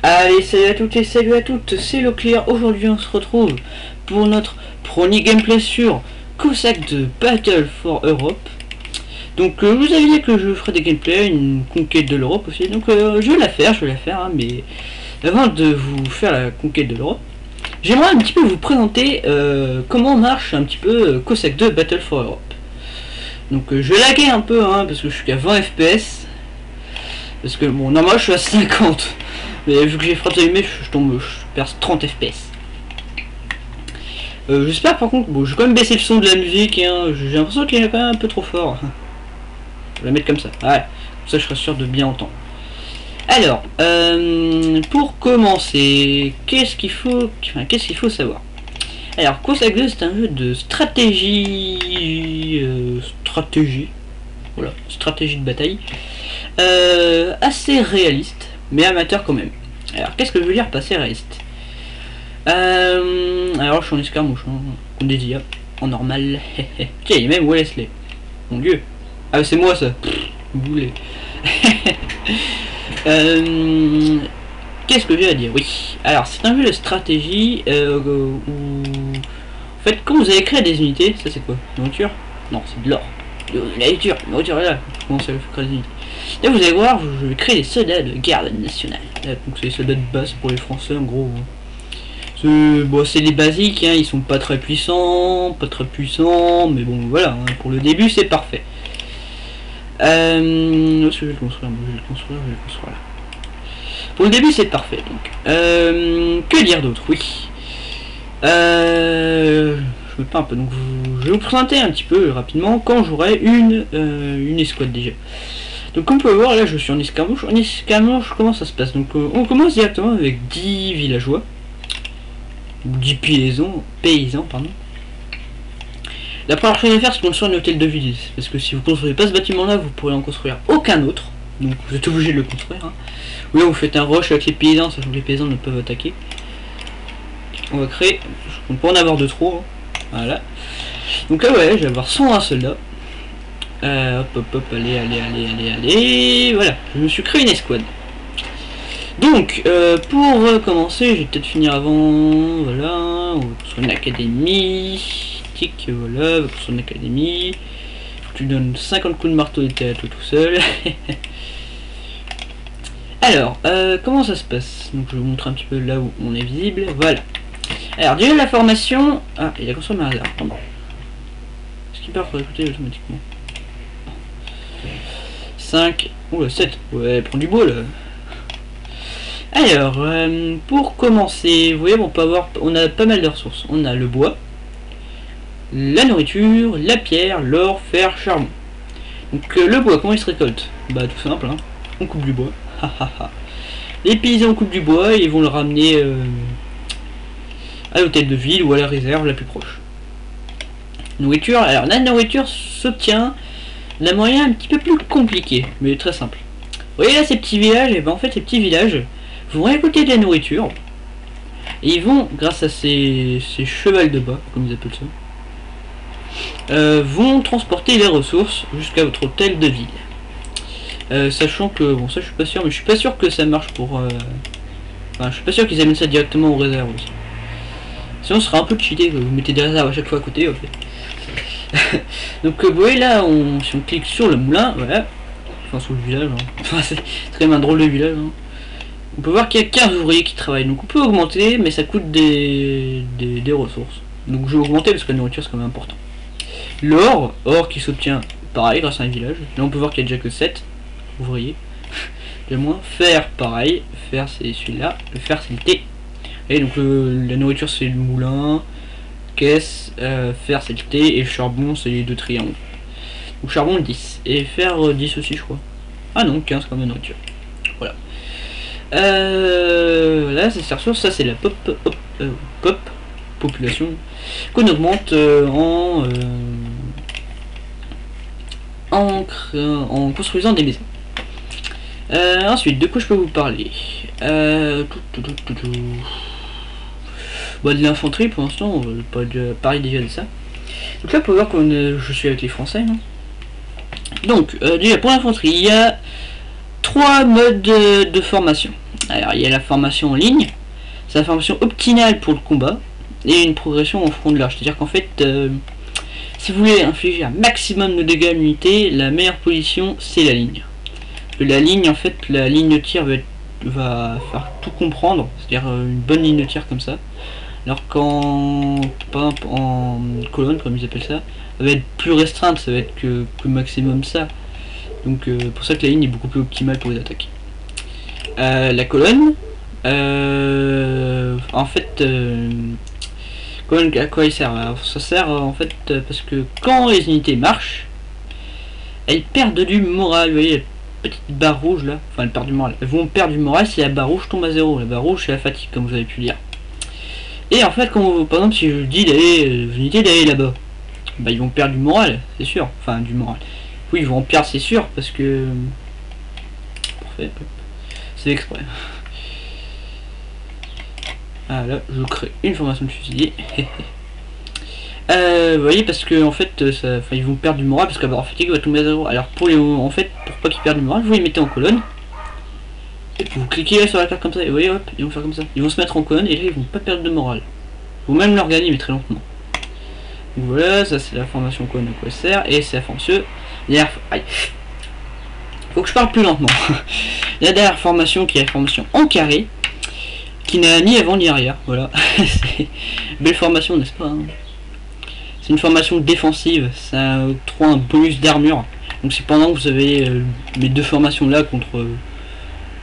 Allez, salut à toutes et salut à toutes, c'est Leclerc. Aujourd'hui on se retrouve pour notre premier gameplay sur Cossack de Battle for Europe. Donc je vous avais dit que je ferais des gameplays, une conquête de l'Europe aussi, donc je vais la faire, hein, mais avant de vous faire la conquête de l'Europe, j'aimerais un petit peu vous présenter comment marche un petit peu Cossack 2 Battle for Europe. Donc je vais laguer un peu, hein, parce que je suis qu'à 20 FPS, parce que bon, normalement je suis à 50. Mais vu que j'ai frappé les je perds 30 FPS. J'espère par contre, bon, je vais quand même baisser le son de la musique, hein, j'ai l'impression qu'il est quand même un peu trop fort. Je vais la mettre comme ça, ouais, comme ça je serai sûr de bien entendre. Alors, pour commencer, qu'est-ce qu'il faut savoir? Alors, Cossack 2 c'est un jeu de stratégie, voilà, stratégie de bataille, assez réaliste, mais amateur quand même. Alors qu'est-ce que je veux dire passer réaliste? Alors je suis en escarmouche, hein, on des IA, en normal. Tiens, il y a même Wellesley. Mon dieu. Ah c'est moi ça. Vous voulez. Qu'est-ce que j'ai à dire? Oui. Alors c'est un jeu de stratégie où... En fait quand vous allez créer des unités, ça c'est quoi? Nourriture? Non, c'est de l'or. La nourriture est là. Comment ça fait créer des unités? Là vous allez voir, je vais créer des soldats de garde nationale. Donc c'est des soldats de base pour les Français en gros. Bon, c'est les basiques, hein, ils sont pas très puissants, mais bon voilà, hein, pour le début c'est parfait. Où est-ce que je vais le construire? Je vais le construire là. Pour le début c'est parfait donc. Que dire d'autre? Oui. Je me perds un peu, donc je vais vous présenter un petit peu rapidement quand j'aurai une escouade déjà. Donc comme on peut voir là je suis en escarmouche. En escarmouche comment ça se passe? Donc on commence directement avec 10 villageois. 10 paysans pardon. La première chose à faire c'est construire un hôtel de ville. Parce que si vous construisez pas ce bâtiment là vous pourrez en construire aucun autre. Donc vous êtes obligé de le construire, hein. Ou là vous faites un rush avec les paysans, sachant que les paysans ne peuvent attaquer. On va créer, on peut en avoir de trop, hein. Voilà. Donc là ouais je vais avoir 101 soldats. Hop, allez, voilà, je me suis créé une escouade. Donc, pour commencer, je vais peut-être finir avant, voilà, on va construire une académie, tic, voilà, on va construire une académie, faut que tu donnes 50 coups de marteau et t'es à toi tout seul. Alors, comment ça se passe? Donc je vous montre un petit peu là où on est visible, voilà. Alors, déjà la formation, ah, il a construit un hasard, pardon. Est-ce qu'il part pour écouter automatiquement? 5, oula 7, ouais prends du bois là. Alors pour commencer, vous voyez on a pas mal de ressources. On a le bois, la nourriture, la pierre, l'or, fer, charbon. Donc le bois comment il se récolte? Bah tout simple, hein. On coupe du bois. Les paysans coupent du bois et ils vont le ramener à l'hôtel de ville ou à la réserve la plus proche. Nourriture, alors la nourriture s'obtient d'un moyen un petit peu plus compliqué, mais très simple. Vous voyez là ces petits villages, et ben en fait ces petits villages vont récolter de la nourriture et ils vont, grâce à ces chevals de bas, comme ils appellent ça, vont transporter les ressources jusqu'à votre hôtel de ville. Sachant que, bon ça je suis pas sûr, mais je suis pas sûr que ça marche pour... Enfin je suis pas sûr qu'ils amènent ça directement aux réserves aussi. Sinon ce serait un peu cheaté que vous mettez des réserves à chaque fois à côté en fait. Donc vous voyez là, si on clique sur le moulin, voilà, enfin sur le village, hein. Enfin, c'est quand même un drôle de village, hein. On peut voir qu'il y a 15 ouvriers qui travaillent, donc on peut augmenter, mais ça coûte des ressources. Donc je vais augmenter parce que la nourriture c'est quand même important. L'or, or qui s'obtient pareil grâce à un village, là on peut voir qu'il n'y a déjà que 7 ouvriers, déjà moins. Fer pareil, fer c'est celui-là, le fer c'est le thé, et donc la nourriture c'est le moulin, caisse, fer c'est le thé et le charbon c'est les deux triangles. Donc charbon 10 et fer 10 aussi je crois. Ah non 15 comme la nourriture. Voilà. Là c'est ressources, ça c'est la pop population qu'on augmente en construisant des maisons. Ensuite de quoi je peux vous parler? Bah, de l'infanterie pour l'instant, on va pas parler déjà de ça. Donc là, pour voir que je suis avec les Français. Hein. Donc, déjà pour l'infanterie, il y a 3 modes de formation. Alors il y a la formation en ligne, c'est la formation optimale pour le combat, et une progression en front de large. C'est-à-dire qu'en fait, si vous voulez infliger un maximum de dégâts à l'unité, la meilleure position c'est la ligne. La ligne, en fait, la ligne de tir va faire tout comprendre, c'est-à-dire une bonne ligne de tir comme ça. Alors qu'en par exemple en colonne, comme ils appellent ça, ça va être plus restreinte, ça va être que maximum ça. Donc pour ça que la ligne est beaucoup plus optimale pour les attaques. La colonne, en fait, colonne, à quoi il sert? Alors, ça sert en fait parce que quand les unités marchent, elles perdent du moral. Vous voyez, la petite barre rouge là, enfin elles perdent du moral. Elles vont perdre du moral si la barre rouge tombe à zéro. La barre rouge c'est la fatigue, comme vous avez pu lire. Et en fait, quand par exemple, si je dis d'aller l'unité d'aller là-bas, bah ils vont perdre du moral, c'est sûr. Enfin, du moral. Oui, ils vont en perdre, c'est sûr, parce que. Parfait. C'est exprès. Ah là, je crée une formation de fusilier. Vous voyez, parce que en fait, ça, ils vont perdre du moral parce que la barre fatigue va tomber à zéro. Alors pour les, en fait, pour pas qu'ils perdent du moral, vous les mettez en colonne. Et vous cliquez là sur la carte comme ça, et vous voyez, hop, ils vont faire comme ça. Ils vont se mettre en colonne et là ils vont pas perdre de morale. Vous même leur gagner, mais très lentement. Donc voilà, ça c'est la formation colonne à quoi ça sert, et c'est la formation. Aïe. Faut que je parle plus lentement. La dernière formation qui est la formation en carré, qui n'a ni avant ni arrière. Voilà. C'est belle formation, n'est-ce pas hein. C'est une formation défensive, ça octroie un bonus d'armure. Donc c'est pendant que vous avez mes deux formations là contre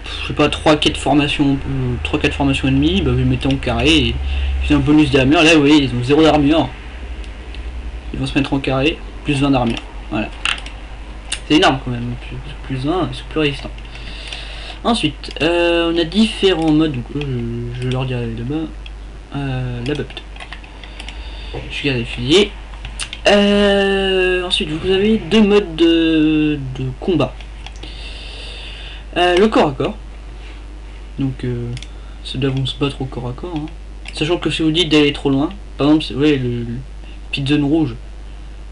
je sais pas 3-4 formations 3-4 formations ennemies, bah vous les mettez en carré et c'est un bonus d'armure. Là vous voyez ils ont 0 d'armure. Ils vont se mettre en carré, plus 20 d'armure. Voilà. C'est énorme quand même, plus 20, ils sont plus résistants. Ensuite, on a différents modes, donc je leur dirai là-bas. Là-bas putain. Je garde les fusillés. Ensuite, vous avez deux modes de combat. Le corps à corps. Donc, ceux-là vont se battre au corps à corps. Hein. Sachant que si vous dites d'aller trop loin, par exemple, vous voyez le petite zone rouge.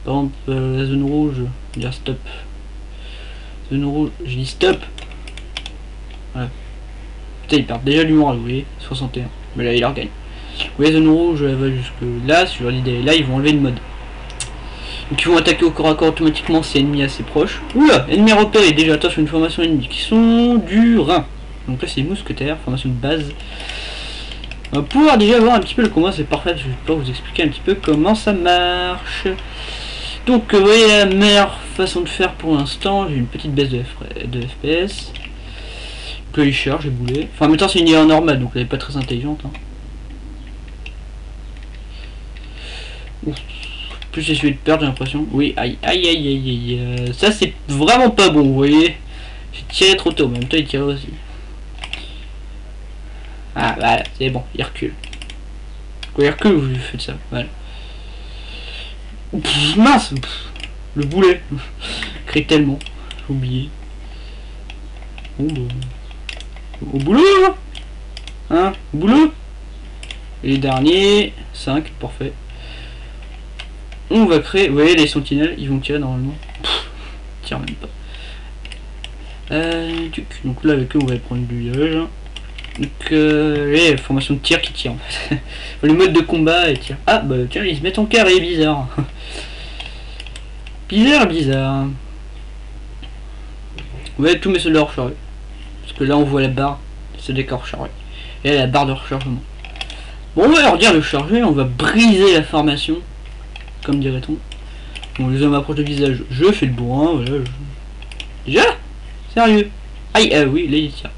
Par exemple, la zone rouge, je vais dire stop. Zone rouge, je dis stop. Voilà. Putain, ils perdent déjà du moral, vous voyez, 61. Mais là, il leur gagne. Vous voyez, zone rouge, elle va jusque là. Si je leur dis d'aller là, ils vont enlever le mode. Donc, ils vont attaquer au corps à corps automatiquement si ennemi assez proche. Oula, ennemi repéré. Déjà, attention, une formation ennemie qui sont du Rhin. Donc là, c'est mousquetaire, formation de base. On va pouvoir déjà voir un petit peu le combat, c'est parfait. Je vais pouvoir vous expliquer un petit peu comment ça marche. Donc, vous voyez la meilleure façon de faire pour l'instant. J'ai une petite baisse de FPS. Que il charge et boulet. Enfin, en même temps, c'est une IA normale, donc elle est pas très intelligente. Hein. Ouf. Plus j'ai suivi de perdre, j'ai l'impression. Oui, aïe, aïe, aïe, aïe, aïe. Ça, c'est vraiment pas bon, vous voyez. J'ai tiré trop tôt, en même temps, il tirait aussi. Ah, voilà, c'est bon, il recule. Quand il recule, vous lui faites ça, voilà. Pff, mince, pff, le boulet. Crée tellement, j'ai oublié. Bon, bah. Au boulot hein, au boulot. Et les derniers 5, parfait. On va créer, vous voyez les sentinelles, ils vont tirer normalement. Pff, ils tirent même pas. Donc là avec eux on va prendre du village. Donc les formations de tir qui tirent en fait. Le mode de combat et tir. Ah bah tiens ils se mettent en carré, bizarre. Bizarre. Vous voyez tous mes soldats rechargés. Parce que là on voit la barre, c'est des corps rechargés. Et là la barre de rechargement. Bon on va leur dire de charger, on va briser la formation. Comme dirait-on. Bon les hommes approchent le visage, je fais le bourrin, voilà. Déjà sérieux. Aïe oui là il tire.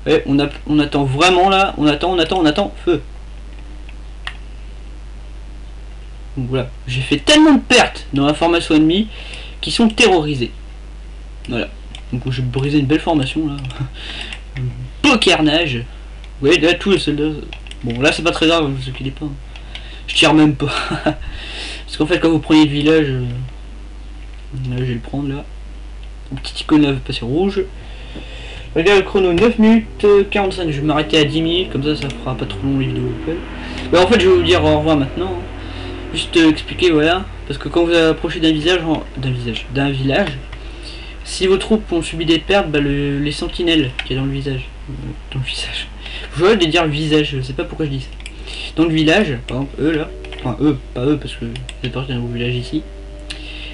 Ouais, on attend vraiment là, on attend, feu. Donc voilà, j'ai fait tellement de pertes dans la formation ennemie qui sont terrorisés. Voilà. Donc j'ai brisé une belle formation là. Un beau carnage. Vous voyez là tous les soldats. Bon là c'est pas très grave, ne vous inquiétez pas. Je tire même pas. Parce qu'en fait quand vous prenez le village. Là je vais le prendre là. Une petite icône là va passer rouge. Regarde le chrono 9 minutes 45, je vais m'arrêter à 10 minutes, comme ça fera pas trop long les vidéos. Mais en fait je vais vous dire au revoir maintenant. Juste expliquer voilà. Parce que quand vous approchez d'un village, si vos troupes ont subi des pertes, bah les sentinelles qui est dans le visage, Dans le visage. Je voulais dire visage, je sais pas pourquoi je dis ça. Dans le village, par exemple, eux là, enfin eux, pas eux parce que c'est parti d'un nouveau village ici,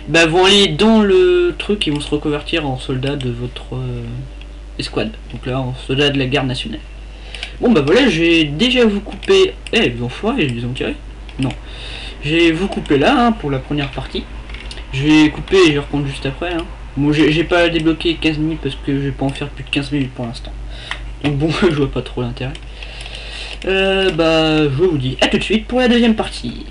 bah vont aller dans le truc et vont se reconvertir en soldats de votre escouade. Donc là, en soldats de la garde nationale. Bon bah voilà, j'ai déjà vous coupé. Eh, ils ont foiré, ils ont tiré. Non. J'ai vous coupé là hein, pour la première partie. Je vais couper et je vais reprendre juste après. Hein. Bon, j'ai pas débloqué 15 minutes parce que je vais pas en faire plus de 15 minutes pour l'instant. Donc bon, je vois pas trop l'intérêt. Bah, je vous dis à tout de suite pour la deuxième partie.